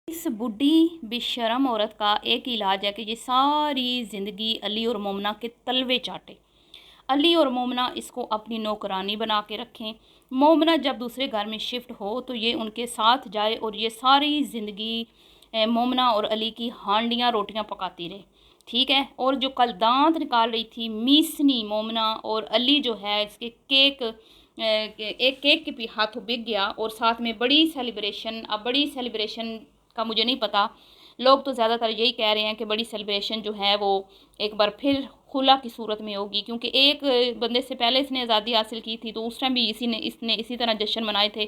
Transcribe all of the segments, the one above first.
इस बूढ़ी बेशरम औरत का एक इलाज है कि ये सारी ज़िंदगी अली और मोमना के तलवे चाटे। अली और मोमना इसको अपनी नौकरानी बना के रखें। मोमना जब दूसरे घर में शिफ्ट हो तो ये उनके साथ जाए और ये सारी ज़िंदगी मोमना और अली की हांडियाँ रोटियां पकाती रहे। ठीक है। और जो कल दांत निकाल रही थी मीसनी मोमना, और अली जो है इसके एक केक के भी हाथों बिक गया। और साथ में बड़ी सेलिब्रेशन, अब बड़ी सेलिब्रेशन का मुझे नहीं पता, लोग तो ज़्यादातर यही कह रहे हैं कि बड़ी सेलिब्रेशन जो है वो एक बार फिर खुला की सूरत में होगी, क्योंकि एक बंदे से पहले इसने आज़ादी हासिल की थी तो उस टाइम भी इसने इसी तरह जश्न मनाए थे।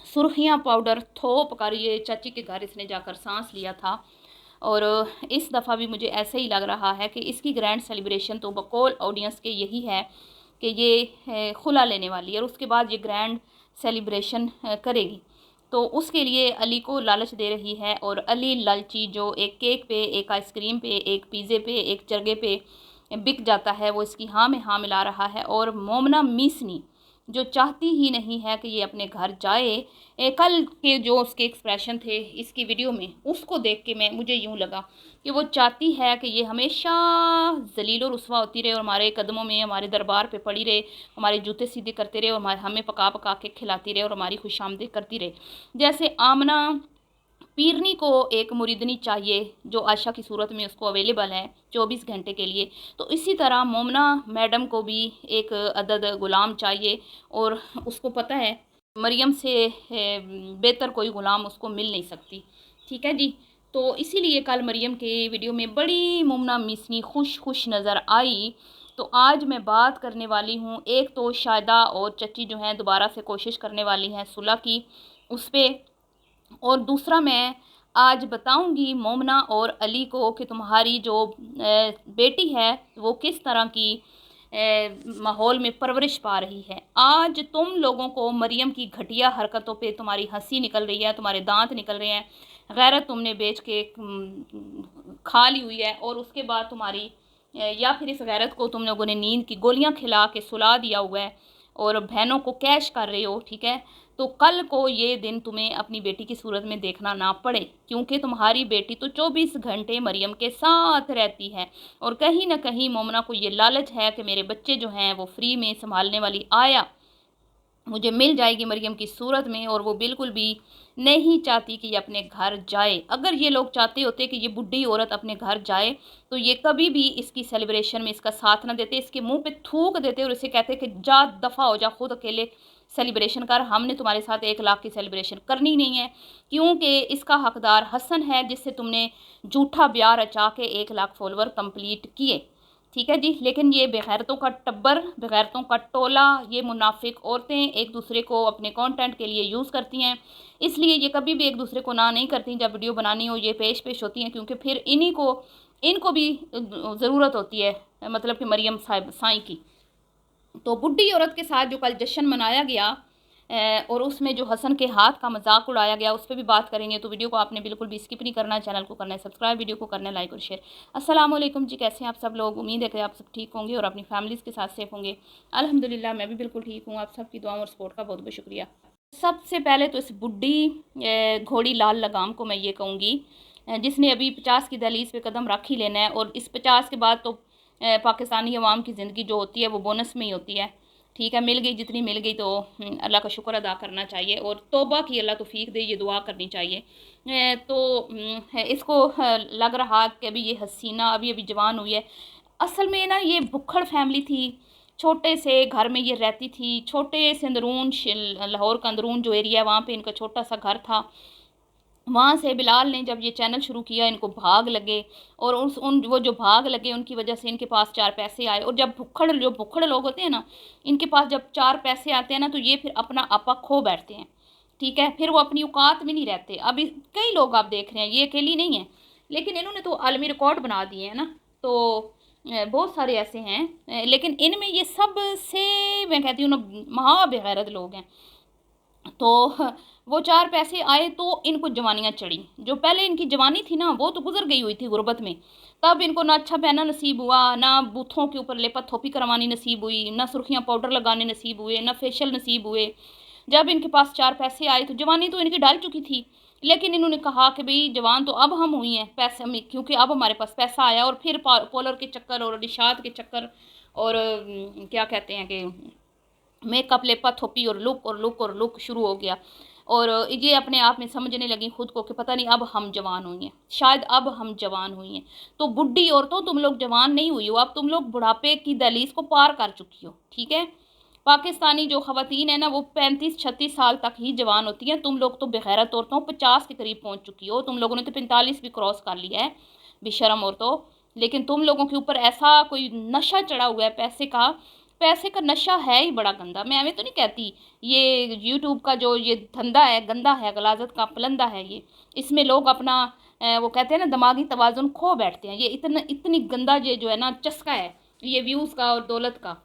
सुर्खियाँ पाउडर थोप कर ये चाची के घर इसने जाकर सांस लिया था। और इस दफ़ा भी मुझे ऐसे ही लग रहा है कि इसकी ग्रैंड सेलिब्रेशन तो बकौल ऑडियंस के यही है कि ये खुला लेने वाली है और उसके बाद ये ग्रैंड सेलिब्रेशन करेगी। तो उसके लिए अली को लालच दे रही है, और अली लालची जो एक केक पे, एक आइसक्रीम पे, एक पिज़्ज़े पे, एक चरगे पे बिक जाता है, वो इसकी हाँ में हाँ मिला रहा है। और मोमना मीसनी जो चाहती ही नहीं है कि ये अपने घर जाए, कल के जो उसके एक्सप्रेशन थे इसकी वीडियो में, उसको देख के मुझे यूँ लगा कि वो चाहती है कि ये हमेशा जलील और रुसवा होती रहे और हमारे कदमों में, हमारे दरबार पे पड़ी रहे, हमारे जूते सीधे करते रहे और हमें पका पका के खिलाती रहे और हमारी खुशामदीद करती रहे। जैसे आमना पीरनी को एक मुरीदनी चाहिए जो आयशा की सूरत में उसको अवेलेबल है 24 घंटे के लिए, तो इसी तरह मोमना मैडम को भी एक अदद ग़ुलाम चाहिए। और उसको पता है मरियम से बेहतर कोई ग़ुलाम उसको मिल नहीं सकती। ठीक है जी। तो इसीलिए कल मरियम के वीडियो में बड़ी मोमना मिसनी खुश खुश नज़र आई। तो आज मैं बात करने वाली हूँ, एक तो शायदा और चची जो हैं दोबारा से कोशिश करने वाली हैं सुलह की, उस पर। और दूसरा मैं आज बताऊंगी मोमना और अली को कि तुम्हारी जो बेटी है वो किस तरह की माहौल में परवरिश पा रही है। आज तुम लोगों को मरियम की घटिया हरकतों पे तुम्हारी हंसी निकल रही है, तुम्हारे दांत निकल रहे हैं, गैरत तुमने बेच के खा ली हुई है, और उसके बाद तुम्हारी या फिर इस गैरत को तुम लोगों ने नींद की गोलियां खिला के सुला दिया हुआ है और बहनों को कैश कर रहे हो। ठीक है। तो कल को ये दिन तुम्हें अपनी बेटी की सूरत में देखना ना पड़े, क्योंकि तुम्हारी बेटी तो 24 घंटे मरियम के साथ रहती है। और कहीं ना कहीं मोमना को ये लालच है कि मेरे बच्चे जो हैं वो फ्री में संभालने वाली आया मुझे मिल जाएगी मरियम की सूरत में, और वो बिल्कुल भी नहीं चाहती कि ये अपने घर जाए। अगर ये लोग चाहते होते कि ये बुढ़ी औरत अपने घर जाए तो ये कभी भी इसकी सेलिब्रेशन में इसका साथ ना देते, इसके मुंह पे थूक देते और इसे कहते कि जा दफ़ा हो जा, खुद अकेले सेलिब्रेशन कर, हमने तुम्हारे साथ 1 लाख की सेलिब्रेशन करनी नहीं है। क्योंकि इसका हकदार हसन है जिससे तुमने झूठा ब्याह रचा के 1 लाख फॉलोवर कंप्लीट किए। ठीक है जी। लेकिन ये बेगैरतों का टब्बर, बेगैरतों का टोला, ये मुनाफिक औरतें एक दूसरे को अपने कंटेंट के लिए यूज़ करती हैं, इसलिए ये कभी भी एक दूसरे को ना नहीं करती। जब वीडियो बनानी हो ये पेश पेश होती हैं, क्योंकि फिर इनको भी ज़रूरत होती है, मतलब कि मरियम साहिब साईं की। तो बुढ़ी औरत के साथ जो कल जश्न मनाया गया और उसमें जो हसन के हाथ का मजाक उड़ाया गया, उस पर भी बात करेंगे। तो वीडियो को आपने बिल्कुल भी स्किप नहीं करना, चैनल को करना है सब्सक्राइब, वीडियो को करना है लाइक और शेयर। अस्सलाम वालेकुम जी, कैसे हैं आप सब लोग? उम्मीद है कि आप सब ठीक होंगे और अपनी फैमिलीज़ के साथ सेफ होंगे। अल्हम्दुलिल्लाह मैं भी बिल्कुल ठीक हूँ। आप सबकी दुआओं और सपोर्ट का बहुत बहुत शुक्रिया। सबसे पहले तो इस बुढ़ी घोड़ी लाल लगाम को मैं ये कहूँगी जिसने अभी 50 की दहलीज पे कदम रख ही लेना है, और इस 50 के बाद तो पाकिस्तानी अवाम की ज़िंदगी जो होती है वो बोनस में ही होती है। ठीक है। मिल गई जितनी मिल गई तो अल्लाह का शुक्र अदा करना चाहिए और तौबा की अल्लाह तौफीक दे, ये दुआ करनी चाहिए। तो इसको लग रहा कि अभी ये हसीना अभी अभी जवान हुई है। असल में ना ये भुक्खड़ फैमिली थी, छोटे से घर में ये रहती थी, छोटे से अंदरून लाहौर का अंदरून जो एरिया है वहाँ पे इनका छोटा सा घर था। वहाँ से बिलाल ने जब ये चैनल शुरू किया इनको भाग लगे, और वो जो भाग लगे उनकी वजह से इनके पास 4 पैसे आए। और जब भुक्खड़ लोग होते हैं ना, इनके पास जब 4 पैसे आते हैं ना तो ये फिर अपना आपा खो बैठते हैं। ठीक है। फिर वो अपनी औकात में नहीं रहते। अभी कई लोग आप देख रहे हैं, ये अकेली नहीं है, लेकिन इन्होंने तो आलमी रिकॉर्ड बना दिए हैं ना। तो बहुत सारे ऐसे हैं, लेकिन इनमें ये सबसे मैं कहती हूँ ना महा बेगैरत लोग हैं। तो वो 4 पैसे आए तो इनको जवानियाँ चढ़ी। जो पहले इनकी जवानी थी ना वो तो गुजर गई हुई थी गुर्बत में, तब इनको ना अच्छा पहना नसीब हुआ, ना बूथों के ऊपर लेपा थोपी करवानी नसीब हुई, ना सुर्खियाँ पाउडर लगाने नसीब हुए, ना फेशियल नसीब हुए। जब इनके पास 4 पैसे आए तो जवानी तो इनकी ढल चुकी थी, लेकिन इन्होंने कहा कि भाई जवान तो अब हम हुई हैं पैसे में, क्योंकि अब हमारे पास पैसा आया, और फिर पॉलर के चक्कर और निशात के चक्कर और क्या कहते हैं कि मेकअप लेपा थोपी और लुक और लुक और लुक शुरू हो गया। और ये अपने आप में समझने लगी खुद को कि पता नहीं अब हम जवान हुई हैं, शायद अब हम जवान हुई हैं। तो बुढ़ी औरतों, तुम लोग जवान नहीं हुई हो, अब तुम लोग बुढ़ापे की दहलीज को पार कर चुकी हो, ठीक है। पाकिस्तानी जो ख़वातीन है ना, वो 35-36 साल तक ही जवान होती हैं। तुम लोग तो बेगैरत औरतों 50 के करीब पहुंच चुकी हो, तुम लोगों ने तो 45 भी क्रॉस कर लिया है, बेशरम औरतों। लेकिन तुम लोगों के ऊपर ऐसा कोई नशा चढ़ा हुआ है पैसे का। पैसे का नशा है ही बड़ा गंदा। मैं हमें तो नहीं कहती, ये यूट्यूब का जो ये धंधा है गंदा है, गलाजत का पलंदा है ये। इसमें लोग अपना वो कहते हैं ना दिमागी तवाज़ुन खो बैठते हैं। ये इतनी गंदा ये जो है ना चस्का है ये व्यूज़ का और दौलत का।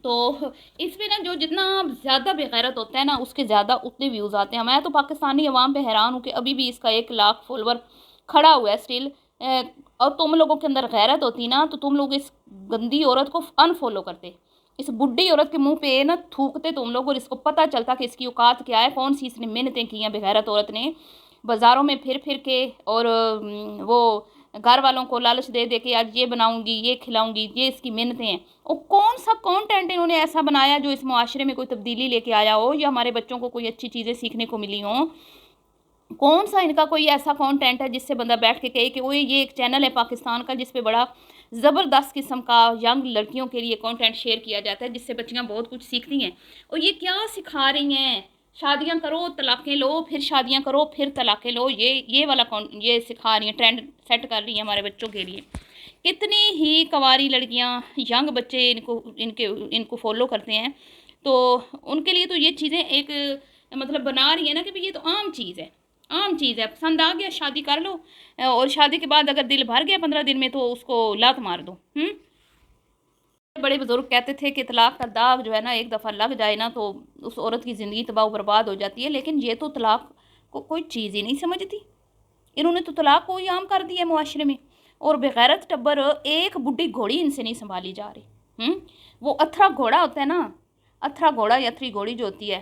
तो इसमें ना जो जितना ज़्यादा बेगैरत होता है ना, उसके ज़्यादा उतने व्यूज़ आते हैं। मैं तो पाकिस्तानी अवाम पे हैरान हूँ कि अभी भी इसका 1 लाख फॉलोवर खड़ा हुआ है स्टिल। और तुम लोगों के अंदर गैरत होती ना, तो तुम लोग इस गंदी औरत को अनफॉलो करते, इस बुढ़ी औरत के मुंह पे ना थूकते तुम लोग, और इसको पता चलता कि इसकी औकात क्या है, कौन सी इसने मिन्नतें की हैं बेगैरत औरत ने बाज़ारों में फिर फिर के। और वो घर वालों को लालच दे दे के आज ये बनाऊंगी, ये खिलाऊंगी, ये इसकी मिन्नतें हैं। और कौन सा कंटेंट इन्होंने ऐसा बनाया जो इस मुआशरे में कोई तब्दीली लेके आया हो, या हमारे बच्चों को कोई अच्छी चीज़ें सीखने को मिली हों। कौन सा इनका कोई ऐसा कंटेंट है जिससे बंदा बैठ के कहे कि वो ये एक चैनल है पाकिस्तान का जिस पे बड़ा ज़बरदस्त किस्म का यंग लड़कियों के लिए कंटेंट शेयर किया जाता है, जिससे बच्चियां बहुत कुछ सीखती हैं। और ये क्या सिखा रही हैं, शादियां करो तलाक़ें लो, फिर शादियां करो फिर तलाक़ें लो, ये वाला ये सिखा रही हैं, ट्रेंड सेट कर रही हैं हमारे बच्चों के लिए। कितनी ही कवारी लड़कियां, यंग बच्चे इनको फॉलो करते हैं। तो उनके लिए तो ये चीज़ें एक मतलब बना रही है ना कि भाई ये तो आम चीज़ है, आम चीज़ है, पसंद आ गया शादी कर लो, और शादी के बाद अगर दिल भर गया 15 दिन में तो उसको लात मार दो। बड़े बुजुर्ग कहते थे कि तलाक का दाग जो है ना एक दफ़ा लग जाए ना तो उस औरत की ज़िंदगी तबाह बर्बाद हो जाती है। लेकिन ये तो तलाक को कोई चीज़ ही नहीं समझती। इन्होंने तो तलाक को ही आम कर दिया मुआशरे में। और बेगैरत टब्बर, एक बुढ़ी घोड़ी इनसे नहीं संभाली जा रही। वो अथरा घोड़ा होता है ना, अथरा घोड़ा या अथरी घोड़ी जो होती है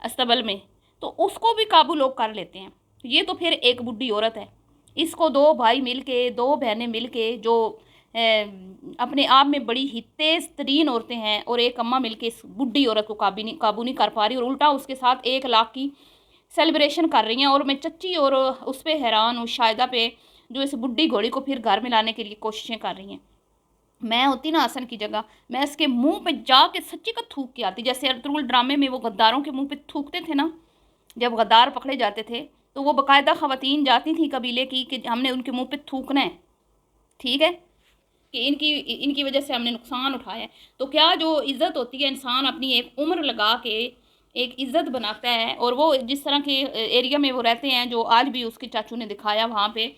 अस्तबल में, तो उसको भी काबू लोग कर लेते हैं। ये तो फिर एक बुढ़ी औरत है, इसको 2 भाई मिल के, 2 बहनें मिल के, जो अपने आप में बड़ी ही तेज़ तरीन औरतें हैं, और एक अम्मा मिल के इस बुढ़ी औरत को काबू नहीं कर पा रही, और उल्टा उसके साथ 1 लाख की सेलिब्रेशन कर रही हैं। और मैं चच्ची और उस पर हैरान हूँ, शायदा पे, जो इस बुढ़ी घोड़ी को फिर घर में लाने के लिए कोशिशें कर रही हैं। मैं होती ना हसन की जगह, मैं इसके मुंह पे जाके सच्ची का थूक के आती। जैसे अर्तुगरुल ड्रामे में वो गद्दारों के मुंह पे थूकते थे ना, जब गद्दार पकड़े जाते थे तो वो बाकायदा ख़वातीन जाती थी कबीले की कि हमने उनके मुंह पे थूकना है, ठीक है, कि इनकी वजह से हमने नुकसान उठाया है। तो क्या जो इज़्ज़त होती है, इंसान अपनी एक उम्र लगा के एक इज़्ज़त बनाता है। और वो जिस तरह के एरिया में वो रहते हैं, जो आज भी उसके चाचू ने दिखाया वहाँ पे,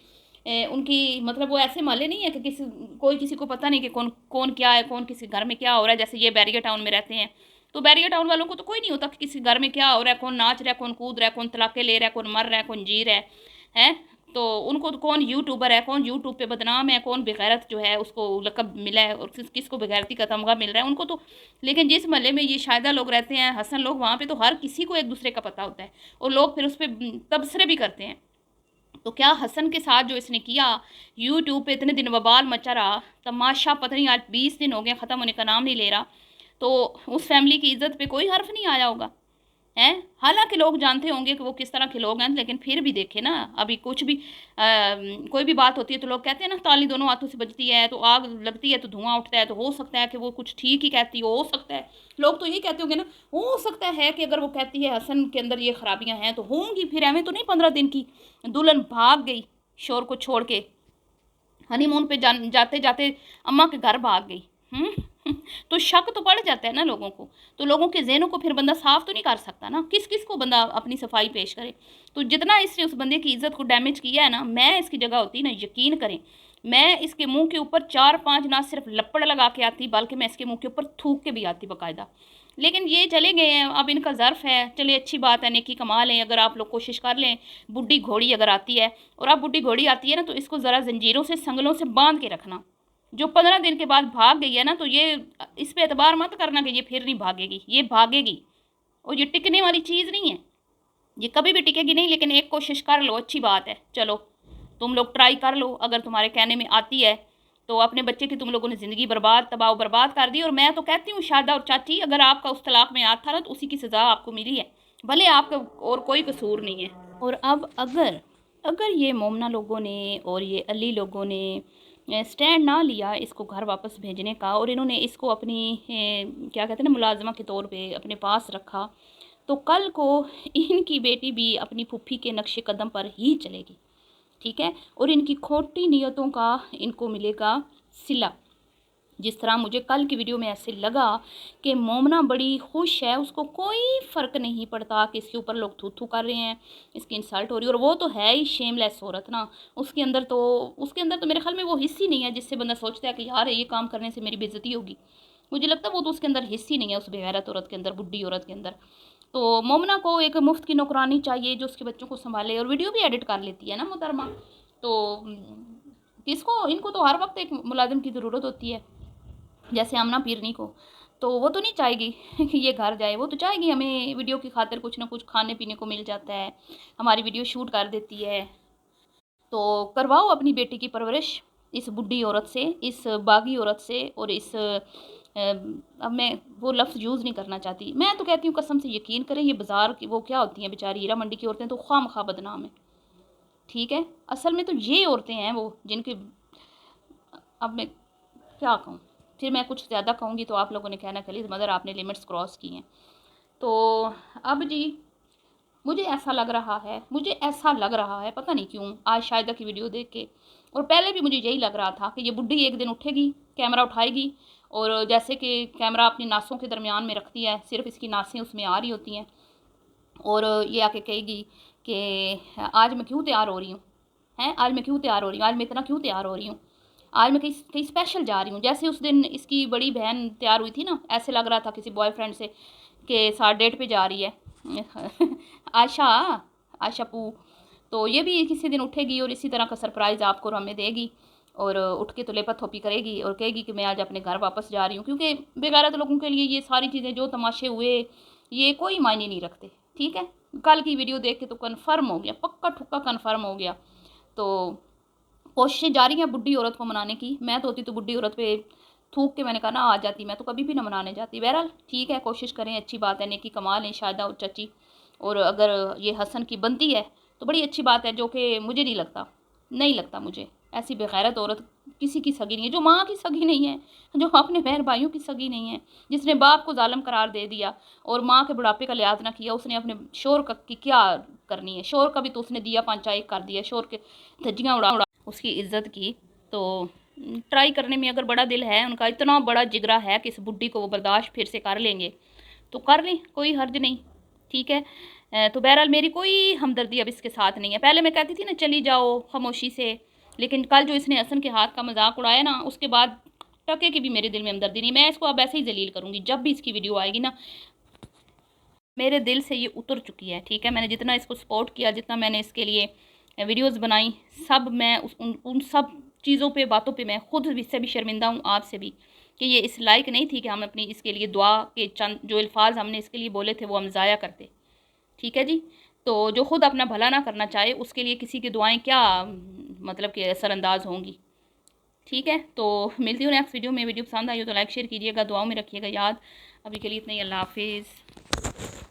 उनकी मतलब वो ऐसे मोहल्ले नहीं है कि कोई किसी को पता नहीं कि कौन कौन क्या है, कौन किसी घर में क्या हो रहा है। जैसे ये बैरिया टाउन में रहते हैं, तो बैरिया टाउन वालों को तो कोई नहीं होता कि किसी घर में क्या हो रहा है, कौन नाच रहा है, कौन कूद रहा है, कौन तलाक़े ले रहा है, कौन मर रहा है, कौन जी रहा है। तो उनको तो कौन यूट्यूबर है, कौन यूट्यूब पे बदनाम है, कौन बेगैरत जो है उसको लक़ब मिला है, और किसको बेगैरती का तमगा मिल रहा है, उनको तो। लेकिन जिस महल्ले में ये शायदा लोग रहते हैं, हसन लोग, वहाँ पे तो हर किसी को एक दूसरे का पता होता है, और लोग फिर उस पर तबसरे भी करते हैं। तो क्या हसन के साथ जो इसने किया, यूट्यूब पे इतने दिन बवाल मचा रहा, तमाशा, पता नहीं आज 20 दिन हो गए ख़त्म होने का नाम नहीं ले रहा, तो उस फैमिली की इज़्ज़त पे कोई हर्फ नहीं आया होगा, हैं। हालांकि लोग जानते होंगे कि वो किस तरह के लोग हैं, लेकिन फिर भी देखे ना, अभी कुछ भी कोई भी बात होती है तो लोग कहते हैं ना, ताली दोनों हाथों से बजती है तो आग लगती है तो धुआं उठता है। तो हो सकता है कि वो कुछ ठीक ही कहती हो सकता है, लोग तो यही कहते होंगे ना, हो सकता है कि अगर वो कहती है हसन के अंदर ये खराबियां हैं तो होंगी। फिर एवं तो नहीं 15 दिन की दुल्हन भाग गई शोर को छोड़ के, हनीमून पे जाते जाते अम्मा के घर भाग गई। तो शक तो पड़ जाता है ना लोगों को, तो लोगों के ज़हनों को फिर बंदा साफ़ तो नहीं कर सकता ना, किस किस को बंदा अपनी सफाई पेश करे। तो जितना इसने उस बंदे की इज़्ज़त को डैमेज किया है ना, मैं इसकी जगह होती ना, यकीन करें, मैं इसके मुंह के ऊपर 4-5 ना सिर्फ लपड़ लगा के आती, बल्कि मैं इसके मुंह के ऊपर थूक के भी आती बाकायदा। लेकिन ये चले गए हैं, अब इनका ज़र्फ़ है, चलिए अच्छी बात है, नेकी कमा लें अगर आप लोग कोशिश कर लें। बुढ़ी घोड़ी अगर आती है, और अब बुढ़ी घोड़ी आती है ना, तो इसको ज़रा जंजीरों से, संगलों से बांध के रखना। जो 15 दिन के बाद भाग गई है ना, तो ये इस पे एतबार मत करना कि ये फिर नहीं भागेगी, ये भागेगी, और ये टिकने वाली चीज़ नहीं है। ये कभी भी टिकेगी नहीं, लेकिन एक कोशिश कर लो, अच्छी बात है। चलो तुम लोग ट्राई कर लो, अगर तुम्हारे कहने में आती है तो। अपने बच्चे की तुम लोगों ने ज़िंदगी बर्बाद, तबाह बर्बाद कर दी। और मैं तो कहती हूँ शादा और चाची, अगर आपका उस तलाक में याद था ना, तो उसी की सज़ा आपको मिली है, भले आपका और कोई कसूर नहीं है। और अब अगर अगर ये मोमना लोगों ने और ये अली लोगों ने स्टैंड ना लिया इसको घर वापस भेजने का, और इन्होंने इसको अपनी क्या कहते हैं ना, मुलाजमा के तौर पे अपने पास रखा, तो कल को इनकी बेटी भी अपनी फूफी के नक्शे कदम पर ही चलेगी, ठीक है। और इनकी खोटी नीयतों का इनको मिलेगा सिला। जिस तरह मुझे कल की वीडियो में ऐसे लगा कि मोमना बड़ी खुश है, उसको कोई फ़र्क नहीं पड़ता कि इसके ऊपर लोग थू थू कर रहे हैं, इसकी इंसल्ट हो रही है। और वो तो है ही शेमलेस औरत ना, उसके अंदर तो मेरे ख्याल में वो हिस्स ही नहीं है जिससे बंदा सोचता है कि यार ये काम करने से मेरी बेइज्जती होगी। मुझे लगता है वो तो उसके अंदर हिस्स ही नहीं है, उस बेगैरत औरत के अंदर, बुढ़ी औरत के अंदर। तो मोमना को एक मुफ्त की नौकरानी चाहिए जो उसके बच्चों को संभाले, और वीडियो भी एडिट कर लेती है ना मोहतरमा। तो किसको, इनको तो हर वक्त एक मुलाजिम की ज़रूरत होती है, जैसे आमना पीरनी को। तो वो तो नहीं चाहेगी कि ये घर जाए, वो तो चाहेगी हमें वीडियो की खातिर कुछ ना कुछ खाने पीने को मिल जाता है, हमारी वीडियो शूट कर देती है। तो करवाओ अपनी बेटी की परवरिश इस बुढ़ी औरत से, इस बागी औरत से। और इस अब मैं वो लफ्ज़ यूज़ नहीं करना चाहती, मैं तो कहती हूँ कसम से यकीन करें, ये बाज़ार की वो क्या होती हैं बेचारी, हीरा मंडी की औरतें तो ख्वामखा बदनाम है, ठीक है। असल में तो ये औरतें हैं वो जिनके, अब मैं क्या कहूँ, फिर मैं कुछ ज़्यादा कहूँगी तो आप लोगों ने कहना खलील मदर आपने लिमिट्स क्रॉस की हैं। तो अब जी मुझे ऐसा लग रहा है पता नहीं क्यों, आज शायदा की वीडियो देख के, और पहले भी मुझे यही लग रहा था कि ये बुढ़ी एक दिन उठेगी, कैमरा उठाएगी, और जैसे कि कैमरा अपनी नासों के दरमियान में रखती है, सिर्फ इसकी नासें उसमें आ रही होती हैं, और ये आके कहेगी कि आज मैं क्यों तैयार हो रही हूँ, हैं आज मैं क्यों तैयार हो रही हूँ, आज मैं इतना क्यों तैयार हो रही हूँ, आज मैं कहीं कहीं स्पेशल जा रही हूँ। जैसे उस दिन इसकी बड़ी बहन तैयार हुई थी ना, ऐसे लग रहा था किसी बॉयफ्रेंड से कि साथ डेट पे जा रही है आशा आशा पू। तो ये भी किसी दिन उठेगी और इसी तरह का सरप्राइज़ आपको और हमें देगी, और उठ के तो लेपा थोपी करेगी और कहेगी कि मैं आज अपने घर वापस जा रही हूँ, क्योंकि बेगैरत लोगों के लिए ये सारी चीज़ें जो तमाशे हुए ये कोई मायने नहीं रखते, ठीक है। कल की वीडियो देख के तो कन्फर्म हो गया, पक्का ठुक्का कन्फर्म हो गया। तो कोशिशें जारी हैं बुढ़ी औरत को मनाने की। मैं तो होती तो बुढ़ी औरत पे थूक के मैंने कहा ना आ जाती, मैं तो कभी भी ना मनाने जाती। बहरहाल ठीक है, कोशिश करें, अच्छी बात है, नेकी कमा लें शायदा और चाची। और अगर ये हसन की बनती है तो बड़ी अच्छी बात है, जो कि मुझे नहीं लगता मुझे ऐसी बेगैरत औरत किसी की सगी नहीं है, जो माँ की सगी नहीं है, जो अपने बहन भाइयों की सगी नहीं है, जिसने बाप को जालिम करार दे दिया और माँ के बुढ़ापे का लिहाज ना किया। उसने अपने शोर का की क्या करनी है, शोर का भी तो उसने दिया पंचायत कर दिया, शोर के धज्जियाँ उड़ा उड़ा उसकी इज्जत की। तो ट्राई करने में अगर बड़ा दिल है उनका, इतना बड़ा जिगरा है कि इस बुढ़ी को वो बर्दाश्त फिर से कर लेंगे तो कर लें, कोई हर्ज नहीं, ठीक है। तो बहरहाल मेरी कोई हमदर्दी अब इसके साथ नहीं है। पहले मैं कहती थी ना चली जाओ खामोशी से, लेकिन कल जो इसने हसन के हाथ का मजाक उड़ाया ना, उसके बाद टके की भी मेरे दिल में हमदर्दी नहीं। मैं इसको अब ऐसे ही जलील करूँगी, जब भी इसकी वीडियो आएगी ना मेरे दिल से ये उतर चुकी है, ठीक है। मैंने जितना इसको सपोर्ट किया, जितना मैंने इसके लिए वीडियोस बनाई, सब मैं उन सब चीज़ों पे, बातों पे मैं खुद इससे भी शर्मिंदा हूँ, आपसे भी, कि ये इस लायक नहीं थी कि हम अपनी इसके लिए दुआ के चंद जो अल्फाज हमने इसके लिए बोले थे वो हम ज़ाया करते, ठीक है जी। तो जो खुद अपना भला ना करना चाहे उसके लिए किसी की दुआएं क्या मतलब कि असरअंदाज होंगी, ठीक है। तो मिलती हूँ नेक्स्ट वीडियो में। वीडियो पसंद आई हो तो लाइक शेयर कीजिएगा, दुआओं में रखिएगा याद। अभी के लिए इतना ही, अल्लाह हाफिज़।